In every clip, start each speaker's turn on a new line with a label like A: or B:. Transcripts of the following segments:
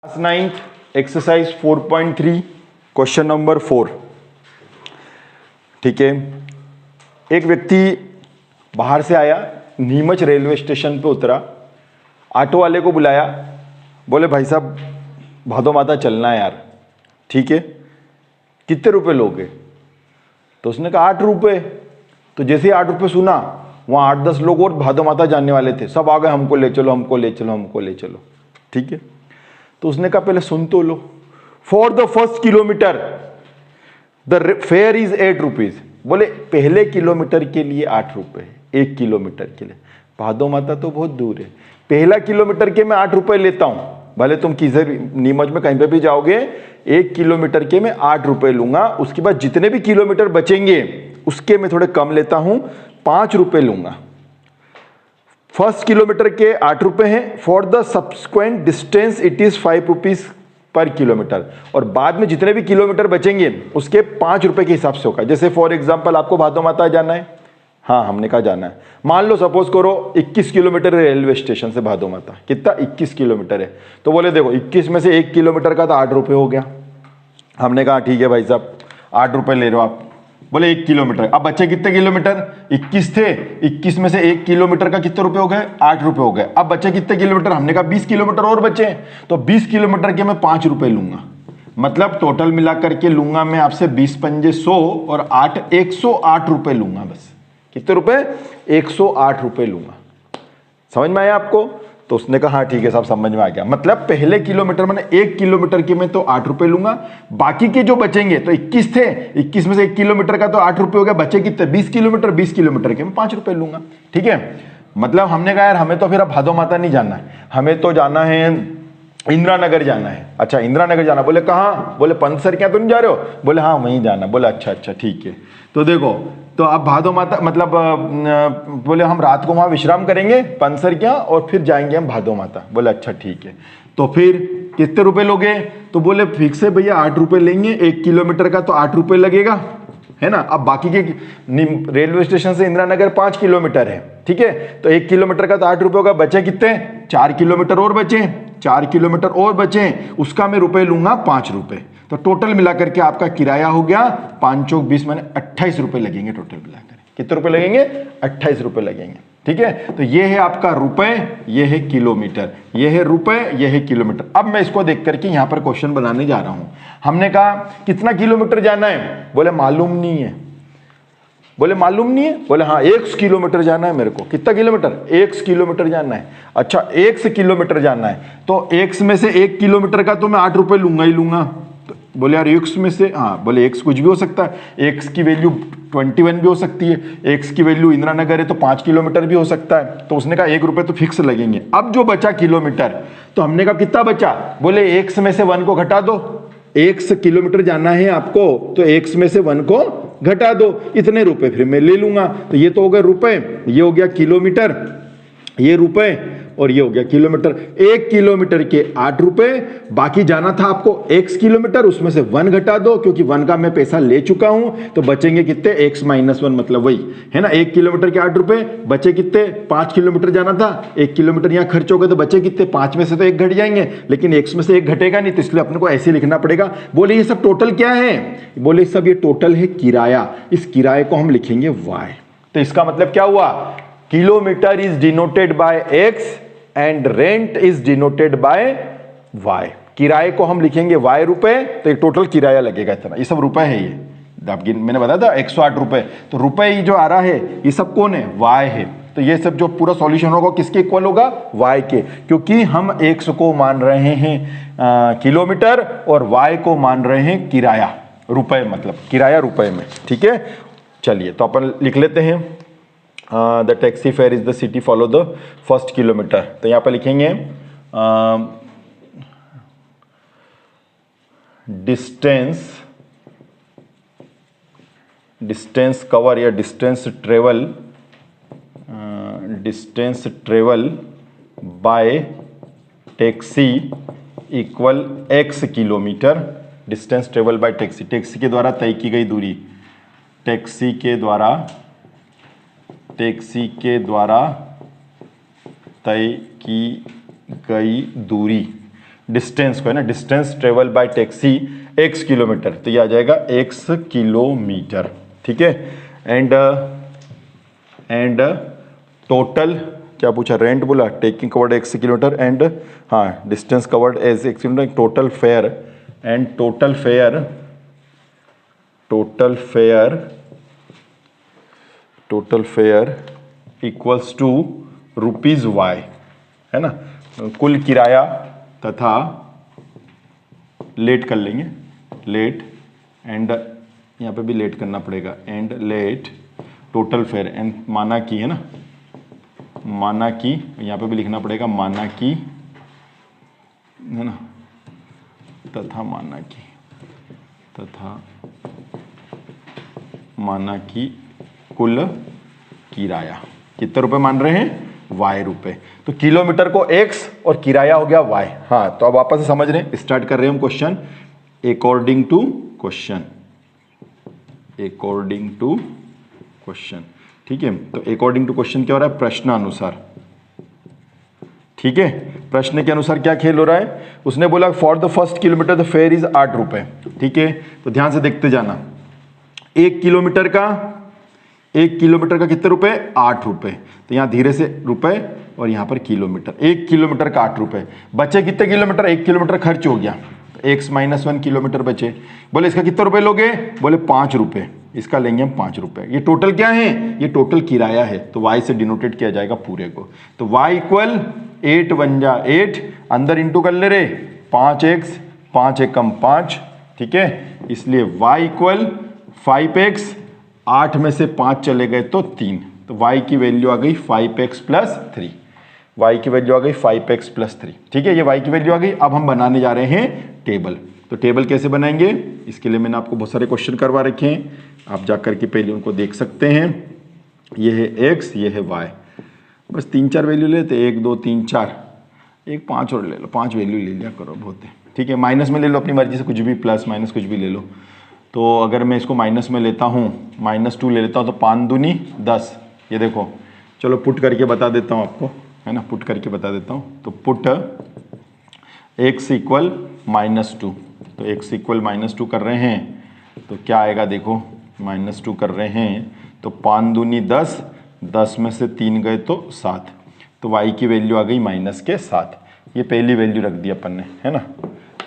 A: Class 9th exercise 4.3 question number 4। ठीक है, एक व्यक्ति बाहर से आया, नीमच रेलवे स्टेशन पे उतरा, ऑटो वाले को बुलाया, बोले भाई साहब भादो माता चलना है यार। ठीक है, कितने रुपए लोगे? तो उसने कहा 8 रुपये। तो जैसे ही 8 रुपये सुना, वहाँ 8-10 लोग और भादो माता जानने वाले थे, सब आ गए, हमको ले चलो, हमको ले चलो, हमको ले चलो। ठीक है, तो उसने कहा पहले सुन तो लो। For the first kilometre the fare is 8 rupees. बोले पहले किलोमीटर के लिए 8 रुपये, 1 किलोमीटर के लिए। भादो माता तो बहुत दूर है, पहला किलोमीटर के मैं 8 रुपये लेता हूं। भले तुम किधर नीमच में कहीं पे भी जाओगे, 1 किलोमीटर के मैं 8 रुपये लूंगा। उसके बाद जितने भी किलोमीटर बचेंगे उसके मैं थोड़े कम लेता हूं, 5 रुपये लूंगा। फर्स्ट किलोमीटर के 8 रुपये हैं, for the subsequent distance it is 5 rupees per kilometre. और बाद में जितने भी किलोमीटर बचेंगे उसके 5 रुपये के हिसाब से होगा। जैसे फॉर एग्जांपल आपको भादो माता जाना है, हाँ हमने कहा जाना है, मान लो सपोज करो 21 किलोमीटर है रेलवे स्टेशन से भादो माता। कितना? 21 किलोमीटर है। तो बोले देखो 21 में से 1 किलोमीटर का तो 8 रुपये हो गया। हमने कहा ठीक है भाई साहब 8 रुपये ले रहे हो आप। बोले 1 किलोमीटर। अब बच्चे कितने किलोमीटर? 21 थे, 21 में से 1 किलोमीटर का कितने रुपए हो गए? 8 रुपये हो गए। अब बच्चे कितने किलोमीटर? हमने कहा 20 किलोमीटर और बचे, तो 20 किलोमीटर के मैं 5 रुपये लूंगा। मतलब टोटल मिलाकर के लूंगा मैं आपसे 20 पंजे 100 और 8 108 रुपये लूंगा। बस कितने रुपए? 108 रुपये लूंगा। समझ में आया आपको? तो उसने कहा हाँ ठीक है साहब समझ में आ गया। मतलब पहले किलोमीटर मैंने 1 किलोमीटर के मैं तो 8 रुपये लूंगा, बाकी के जो बचेंगे तो 21 थे, 21 में से 1 किलोमीटर का तो 8 रुपये हो गया, बचे कितने? 20 किलोमीटर, 20 किलोमीटर के मैं 5 रुपये लूंगा। ठीक है, मतलब हमने कहा यार हमें तो फिर अब भादो माता नहीं जाना है, हमें तो जाना है इंदिरा नगर जाना है। अच्छा इंदिरा नगर जाना, बोले कहाँ? बोले पंसर क्या तो नहीं जा रहे हो? बोले हाँ वहीं जाना। बोले अच्छा अच्छा ठीक है। तो देखो, तो अब भादो माता मतलब बोले हम रात को वहाँ विश्राम करेंगे पंसर क्या, और फिर जाएंगे हम भादो माता। बोले अच्छा ठीक है। तो फिर कितने रुपए लोगे? तो बोले फिक्स है भैया 8 रुपये लेंगे, 1 किलोमीटर का तो 8 रुपये लगेगा, है ना। अब बाकी के रेलवे स्टेशन से इंदिरा नगर 5 किलोमीटर है, ठीक है, तो 1 किलोमीटर का तो 8 रुपये होगा। बचे कितने? 4 किलोमीटर और बचे, 4 किलोमीटर और बचे, उसका मैं रुपए लूंगा 5 रुपये। तो टोटल मिलाकर के आपका किराया हो गया 5 चौक 20 माने 28 रुपये लगेंगे। टोटल मिलाकर कितने रुपए लगेंगे? 28 रुपये लगेंगे। ठीक है, तो ये है आपका रुपए, ये है किलोमीटर, ये है रुपए, ये है किलोमीटर। अब मैं इसको देख करके यहां पर क्वेश्चन बनाने जा रहा हूं। हमने कहा कितना किलोमीटर जाना है? बोले मालूम नहीं है। बोले मालूम नहीं है? बोले हाँ 1 किलोमीटर जाना है मेरे को। कितना किलोमीटर? 1 किलोमीटर जाना है। अच्छा 1 किलोमीटर जाना है, तो 1 में से 1 किलोमीटर का तो मैं 8 रुपये लूंगा ही लूंगा। तो बोले यार 1 में से, हाँ बोले 1 कुछ भी हो सकता है, 1 की वैल्यू 21 भी हो सकती है, 1 की वैल्यू इंदिरा नगर है तो 5 किलोमीटर भी हो सकता है। तो उसने कहा 1 रुपये तो फिक्स लगेंगे। अब जो बचा किलोमीटर, तो हमने कहा कितना बचा? बोले 1 में से 1 को घटा दो। 1 किलोमीटर जाना है आपको, तो 1 में से 1 को घटा दो, इतने रुपए फिर मैं ले लूंगा। तो ये तो हो गए रुपए, ये हो गया किलोमीटर, ये रुपए, और ये हो गया किलोमीटर। 1 किलोमीटर के 8 रुपए, बाकी जाना था आपको 1 किलोमीटर, उसमें से 1 घटा दो, क्योंकि 1 का मैं पैसा ले चुका हूं, तो बचेंगे कितने? x - 1, मतलब वही है ना। 1 किलोमीटर के 8 रुपए, बचे कितने? 5 किलोमीटर जाना था, 1 किलोमीटर यहां खर्च हो गया, तो बचे कितने? 5 में से तो 1 घट जाएंगे, लेकिन x में से 1 घटेगा नहीं, तो इसलिए अपने को ऐसे लिखना पड़ेगा। बोले ये सब टोटल क्या है? बोले सब ये टोटल है किराया। इस किराए को हम लिखेंगे y। तो इसका मतलब क्या हुआ? Kilometre is denoted by x and rent is denoted by y। किराए को हम लिखेंगे y रुपए, तो ये टोटल किराया लगेगा इतना। ये सब रुपए है, ये मैंने बताया था 108 रुपए। तो रुपए ये जो आ रहा है ये सब कौन है? y है। तो ये सब जो पूरा सॉल्यूशन होगा किसके इक्वल होगा? y के, क्योंकि हम x को मान रहे हैं किलोमीटर और y को मान रहे हैं किराया, रुपए, मतलब किराया रुपए में। ठीक है, चलिए तो अपन लिख लेते हैं the taxi fare is the city follow the first kilometre. तो यहाँ पर लिखेंगे डिस्टेंस कवर या distance travel by taxi equal x kilometre. Distance travel by taxi, taxi के द्वारा तय की गई दूरी, टैक्सी के द्वारा तय की गई दूरी डिस्टेंस को, है ना, distance travel by taxi x kilometre, तो ये आ जाएगा x किलोमीटर, ठीक है। एंड टोटल क्या पूछा, रेंट बोला, taking covered x kilometre and हाँ distance covered as x kilometre, total fare and total fare equals to rupees y, है ना, कुल किराया तथा लेट कर लेंगे, लेट एंड यहाँ पे भी लेट करना पड़ेगा, and let total fare and माना की, है ना, माना की, यहाँ पे भी लिखना पड़ेगा माना की, है ना, तथा माना की कुल किराया कितने रुपए मान रहे हैं, y रुपए। तो किलोमीटर को x और किराया हो गया y। हाँ, तो अब वापस से समझ रहे हैं, स्टार्ट कर रहे हैं हम क्वेश्चन अकॉर्डिंग टू क्वेश्चन, ठीक है। तो अकॉर्डिंग टू क्वेश्चन क्या हो रहा है, प्रश्न अनुसार, ठीक है। प्रश्न के अनुसार क्या खेल हो रहा है, उसने बोला for the first kilometre the fare is 8 रुपए, ठीक है। तो ध्यान से देखते जाना, 1 किलोमीटर का कितने रुपए, 8 रुपए, तो यहाँ धीरे से रुपए और यहाँ पर किलोमीटर, 1 किलोमीटर का 8 रुपए, बचे कितने किलोमीटर, 1 किलोमीटर खर्च हो गया, x-1 किलोमीटर बचे। बोले इसका कितने रुपए लोगे, बोले 5 रुपए, इसका लेंगे हम 5 रुपए। ये टोटल क्या है, ये टोटल किराया है, तो y से डिनोटेड किया जाएगा पूरे को। तो y इक्वल 8 1 जा 8, अंदर इंटू कर ले रे, 5x, 5 एकम 5, ठीक है, इसलिए y इक्वल 5x, 8 में से 5 चले गए तो 3, तो y की वैल्यू आ गई 5x प्लस 3, y की वैल्यू आ गई 5x प्लस 3, ठीक है, ये y की वैल्यू आ गई। अब हम बनाने जा रहे हैं टेबल। तो टेबल कैसे बनाएंगे, इसके लिए मैंने आपको बहुत सारे क्वेश्चन करवा रखे हैं, आप जाकर के पहले उनको देख सकते हैं। ये है x, ये है y, बस 3-4 वैल्यू लेते, 1 2 3 4, एक 5 और ले लो, 5 वैल्यू ले लिया करो, बहुत है, ठीक है। माइनस में ले लो अपनी मर्जी से, कुछ भी, प्लस माइनस कुछ भी ले लो। तो अगर मैं इसको माइनस में लेता हूँ, -2 ले लेता हूँ, तो 5 दूनी 10, ये देखो, चलो पुट करके बता देता हूँ आपको, है ना, पुट करके बता देता हूँ। तो पुट x इक्वल -2, तो x इक्वल -2 कर रहे हैं, तो क्या आएगा देखो, -2 कर रहे हैं, तो 5 दूनी 10, 10 में से 3 गए तो 7, तो y की वैल्यू आ गई -7। ये पहली वैल्यू रख दी अपन ने, है ना।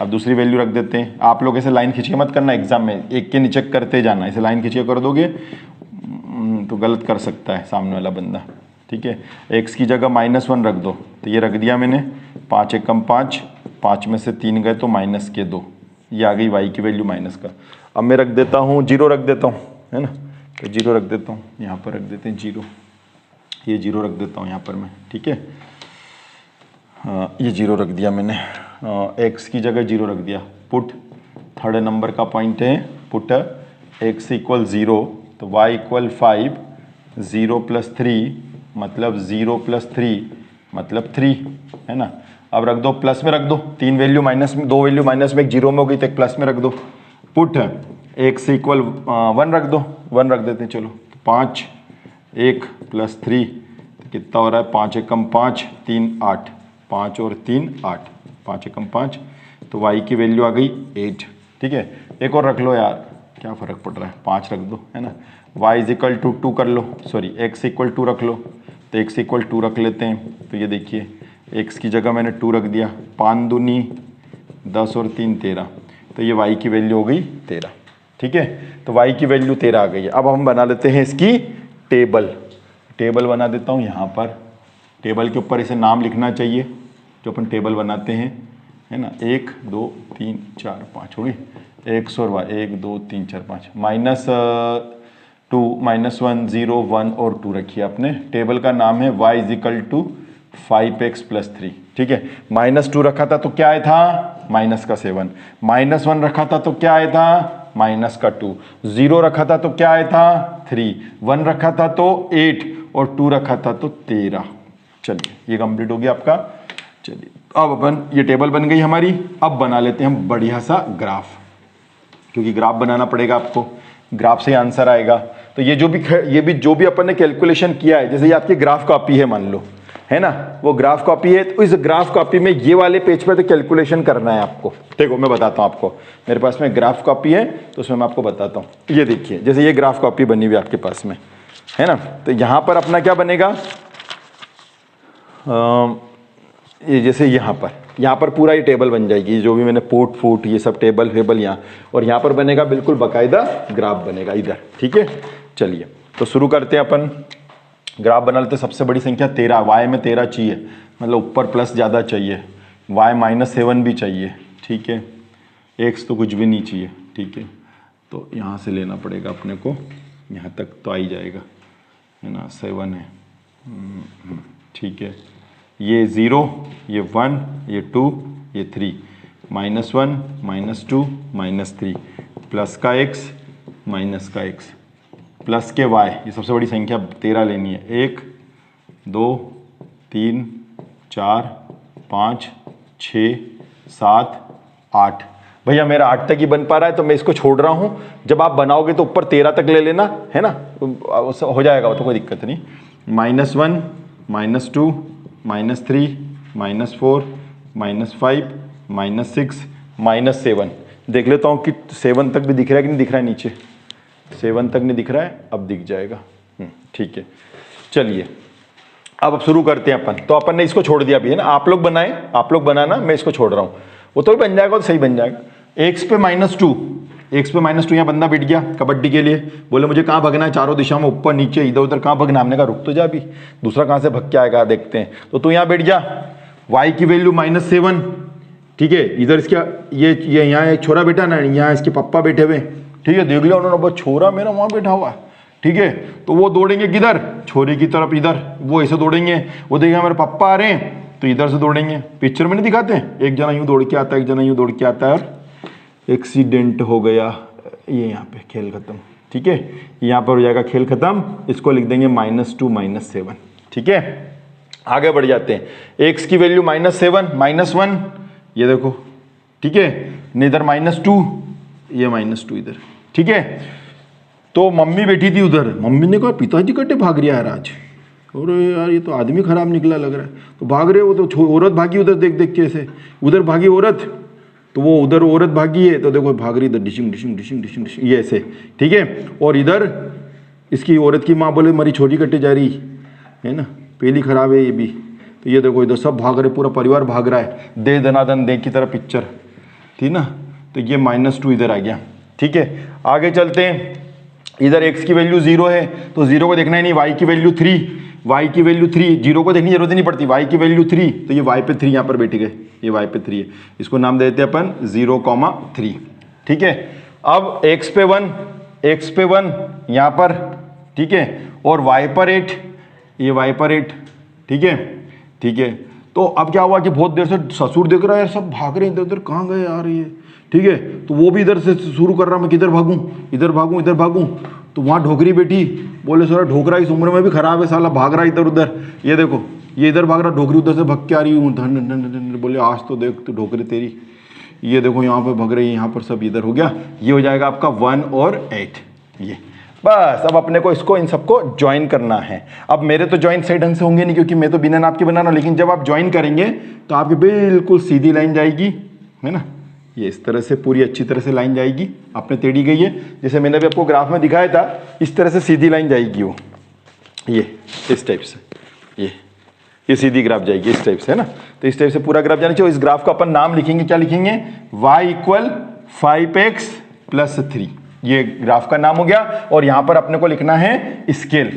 A: अब दूसरी वैल्यू रख देते हैं। आप लोग ऐसे लाइन खींच के मत करना एग्जाम में, एक के नीचे करते जाना, ऐसे लाइन खींच के कर दोगे तो गलत कर सकता है सामने वाला बंदा, ठीक है। x की जगह -1 रख दो, तो ये रख दिया मैंने, 5 एकम 5, 5 में से 3 गए तो -2, ये आ गई y की वैल्यू माइनस का। अब मैं रख देता हूँ 0, रख देता हूँ, है ना, तो 0 रख देता हूँ, यहाँ पर रख देते हैं 0, ये 0 रख देता हूँ यहाँ पर मैं, ठीक है। ये 0 रख दिया मैंने, x की जगह 0 रख दिया। पुट थर्ड नंबर का पॉइंट है, पुट x इक्वल 0, तो y इक्वल 5, 0 + 3 मतलब 0 + 3 मतलब 3, है ना। अब रख दो, प्लस में रख दो, 3 वैल्यू माइनस में, 2 वैल्यू माइनस में, एक 0 में हो गई, तो एक प्लस में रख दो। पुट x इक्वल 1 रख दो, 1 रख देते हैं, चलो, 5 1 + 3 तो कितना हो रहा है, 5 एकम 5 3 8, 5 और 3 8, 5 एकम 5, तो y की वैल्यू आ गई 8, ठीक है। एक और रख लो यार, क्या फ़र्क पड़ रहा है, 5 रख दो, है ना। y इक्वल टू 2 कर लो, सॉरी x इक्वल 2 रख लो, तो x इक्वल 2 रख लेते हैं। तो ये देखिए, x की जगह मैंने 2 रख दिया, 5 दूनी 10 और 3 13, तो ये y की वैल्यू हो गई 13, ठीक है। तो y की वैल्यू 13 आ गई है। अब हम बना लेते हैं इसकी टेबल बना देता हूँ यहाँ पर। टेबल के ऊपर इसे नाम लिखना चाहिए जो अपन टेबल बनाते हैं, है ना। 1 2 3 4 5 हो गई, x और y, 1 2 3 4 5, -2 -1 0 1 और 2 रखिए आपने। टेबल का नाम है y = 5x + 3, ठीक है। -2 रखा था तो क्या आया था, -7, -1 रखा था तो क्या आया था, -2, 0 रखा था तो क्या आया था 3, 1 रखा था तो 8 और 2 रखा था तो 13। चलिए, ये कंप्लीट हो गया आपका। चलिए, अब अपन, ये टेबल बन गई हमारी। अब बना लेते हैं हम बढ़िया सा ग्राफ, क्योंकि ग्राफ बनाना पड़ेगा आपको, ग्राफ से आंसर आएगा। तो ये जो भी अपन ने कैलकुलेशन किया है, जैसे ये आपकी ग्राफ कॉपी है मान लो, है ना, वो ग्राफ कॉपी है। तो इस ग्राफ कॉपी में ये वाले पेज पर तो कैलकुलेशन करना है आपको। देखो मैं बताता हूँ आपको, मेरे पास में ग्राफ कॉपी है तो उसमें मैं आपको बताता हूँ। ये देखिए, जैसे ये ग्राफ कॉपी बनी हुई आपके पास में है ना, तो यहाँ पर अपना क्या बनेगा, ये जैसे यहाँ पर पूरा ये टेबल बन जाएगी, जो भी मैंने पोर्ट फूट ये सब टेबल फेबल यहाँ, और यहाँ पर बनेगा बिल्कुल बाकायदा ग्राफ बनेगा इधर। ठीक है, चलिए तो शुरू करते हैं अपन। ग्राफ बना लेते। सबसे बड़ी संख्या 13, वाई में 13 चाहिए, मतलब ऊपर प्लस ज़्यादा चाहिए, वाई -7 भी चाहिए। ठीक है, एक्स तो कुछ भी नहीं चाहिए। ठीक है, तो यहाँ से लेना पड़ेगा अपने को, यहाँ तक तो आ ही जाएगा है ना, 7 है। ठीक है, ये 0, ये 1, ये 2, ये 3, -1, -2, -3, प्लस का x, माइनस का x, प्लस के y। ये सबसे बड़ी संख्या 13 लेनी है। 1, 2, 3, 4, 5, 6, 7, 8। भैया मेरा 8 तक ही बन पा रहा है तो मैं इसको छोड़ रहा हूँ। जब आप बनाओगे तो ऊपर 13 तक ले लेना है ना, हो जाएगा, वो तो कोई दिक्कत नहीं। -1, -2, -3, -4, -5, -6, -7। देख लेता हूँ कि 7 तक भी दिख रहा है कि नहीं दिख रहा है। नीचे 7 तक नहीं दिख रहा है, अब दिख जाएगा। ठीक है, चलिए अब शुरू करते हैं अपन। तो अपन ने इसको छोड़ दिया भी है ना, आप लोग बनाए, आप लोग बनाना, मैं इसको छोड़ रहा हूँ। वो तो भी बन जाएगा, तो सही बन जाएगा। x पे -2, x पे -2, यहाँ बंदा बैठ गया कबड्डी के लिए, बोले मुझे कहाँ भगना है, चारों दिशा में, ऊपर नीचे इधर उधर कहाँ भगना। हमने कहा रुक तो जा, अभी दूसरा कहाँ से भग के आएगा, देखते हैं। तो तू यहाँ बैठ जा, y की वैल्यू -7। ठीक है, इधर इसका ये यहाँ एक छोरा बैठा ना, यहाँ इसके पप्पा बैठे हुए। ठीक है, देख लिया उन्होंने, बस छोरा मेरा वहाँ बैठा हुआ। ठीक है, तो वो दौड़ेंगे किधर, छोरे की तरफ इधर, वो ऐसे दौड़ेंगे। वो देखेगा मेरे पापा आ रहे हैं तो इधर से दौड़ेंगे। पिक्चर में नहीं दिखाते हैं, एक जना यूँ दौड़ के आता है, एक जना यूँ दौड़ के आता है, और एक्सीडेंट हो गया। ये यहाँ पे खेल खत्म। ठीक है, यहाँ पर हो जाएगा खेल खत्म। इसको लिख देंगे -2, -7। ठीक है, आगे बढ़ जाते हैं। x की वैल्यू -7, -1, ये देखो। ठीक है, इधर -2, ये -2 इधर। ठीक है, तो मम्मी बैठी थी उधर, मम्मी ने कहा पिताजी कटे भाग रहा है आज, और यार ये तो आदमी खराब निकला लग रहा है। तो भाग रहे, वो तो औरत भागी उधर, देख देख के ऐसे, उधर भागी औरत, तो वो उधर औरत भागी है, तो देखो भाग रही इधर, dishing dishing dishing dishing dishing, ये ऐसे। ठीक है, और इधर इसकी औरत की माँ बोले हमारी छोटी कटे जा रही है ना, पहली खराब है ये भी। तो ये देखो इधर सब भाग रहे, पूरा परिवार भाग रहा है, दे दनादन दे की तरह पिक्चर थी ना। तो ये -2 इधर आ गया। ठीक है, आगे चलते हैं। इधर x की वैल्यू 0 है, तो 0 को देखना ही नहीं। y की वैल्यू 3, y की वैल्यू 3, 0 को देखने की जरूरत ही नहीं पड़ती। y की वैल्यू 3, तो ये y पे 3 यहाँ पर बैठ गए, ये y पे 3 है। इसको नाम देते हैं अपन 0,3। ठीक है, अब x पे 1 यहाँ पर। ठीक है, और y पर 8, ये y पर 8। ठीक है, ठीक है, तो अब क्या हुआ कि बहुत देर से ससुर देख रहा है, सब भाग रहे हैं इधर उधर, कहाँ गए यार ये। ठीक है, तो वो भी इधर से शुरू कर रहा, मैं किधर भागूं, इधर भागूं, इधर भागूं। तो वहाँ ढोकरी बेटी, बोले सारा ढोकरा इस उम्र में भी खराब है, साला भाग रहा है इधर उधर। ये देखो, ये इधर भाग रहा, ढोकरी उधर से भग के आ रही हूँ, धन। बोले आज तो देख तो ढोकरी तेरी। ये देखो यहाँ पे भग रही है, यहाँ पर सब इधर हो गया। ये हो जाएगा आपका 1 और 8। ये बस, अब अपने को इसको इन सबको ज्वाइन करना है। अब मेरे तो ज्वाइन सही ढंग से होंगे नहीं, क्योंकि मैं तो बिना नाप के बना रहा हूँ, लेकिन जब आप ज्वाइन करेंगे तो आपकी बिल्कुल सीधी लाइन जाएगी, है ना। ये इस तरह से पूरी अच्छी तरह से लाइन जाएगी, आपने टेढ़ी गई है, जैसे मैंने भी आपको ग्राफ में दिखाया था, इस तरह से सीधी लाइन जाएगी वो, ये इस टाइप से, ये सीधी ग्राफ जाएगी इस टाइप से, है ना। तो इस टाइप से पूरा ग्राफ जाना चाहिए। इस ग्राफ का अपन नाम लिखेंगे, क्या लिखेंगे, y = 5x + 3। ये ग्राफ का नाम हो गया। और यहाँ पर अपने को लिखना है स्केल।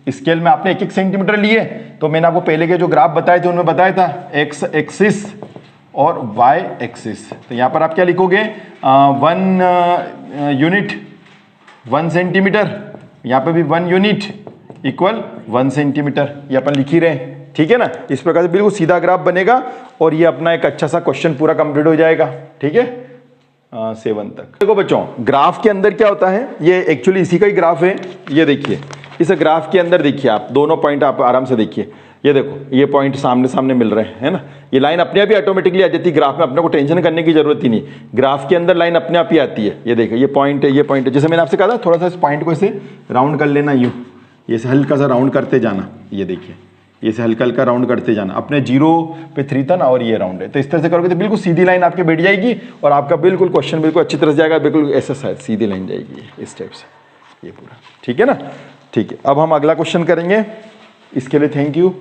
A: स्केल में आपने 1-1 सेंटीमीटर लिए, तो मैंने आपको पहले के जो ग्राफ बताए थे उनमें बताया था x एक्सिस और y एक्सिस। तो यहाँ पर आप क्या लिखोगे, 1 यूनिट 1 सेंटीमीटर, यहाँ पे भी 1 यूनिट = 1 सेंटीमीटर, ये अपन लिख ही रहे हैं। ठीक है ना, इस प्रकार से बिल्कुल सीधा ग्राफ बनेगा और ये अपना एक अच्छा सा क्वेश्चन पूरा कंप्लीट हो जाएगा। ठीक है, 7 तक। देखो बच्चों, ग्राफ के अंदर क्या होता है, ये एक्चुअली इसी का ही ग्राफ है। ये देखिए, इस ग्राफ के अंदर देखिए, आप दोनों पॉइंट आप आराम से देखिए। ये देखो, ये पॉइंट सामने सामने मिल रहे हैं, है ना। ये लाइन अपने आप ही ऑटोमेटिकली आ जाती है ग्राफ में, अपने को टेंशन करने की जरूरत ही नहीं। ग्राफ के अंदर लाइन अपने आप ही आती है। ये देखो, ये पॉइंट है, ये पॉइंट है। जैसे मैंने आपसे कहा था, थोड़ा सा इस पॉइंट को ऐसे राउंड कर लेना, यूँ ये हल्का सा राउंड करते जाना। ये देखिए, ये से हल्का हल्का राउंड करते जाना। अपने 0 पे 3 था ना, और ये राउंड है, तो इस तरह से करोगे तो बिल्कुल सीधी लाइन आपके बैठ जाएगी और आपका बिल्कुल क्वेश्चन बिल्कुल अच्छी तरह से जाएगा, बिल्कुल ऐसा शायद सीधी लाइन जाएगी इस टाइप से, ये पूरा। ठीक है ना? ठीक है, अब हम अगला क्वेश्चन करेंगे। इसके लिए थैंक यू।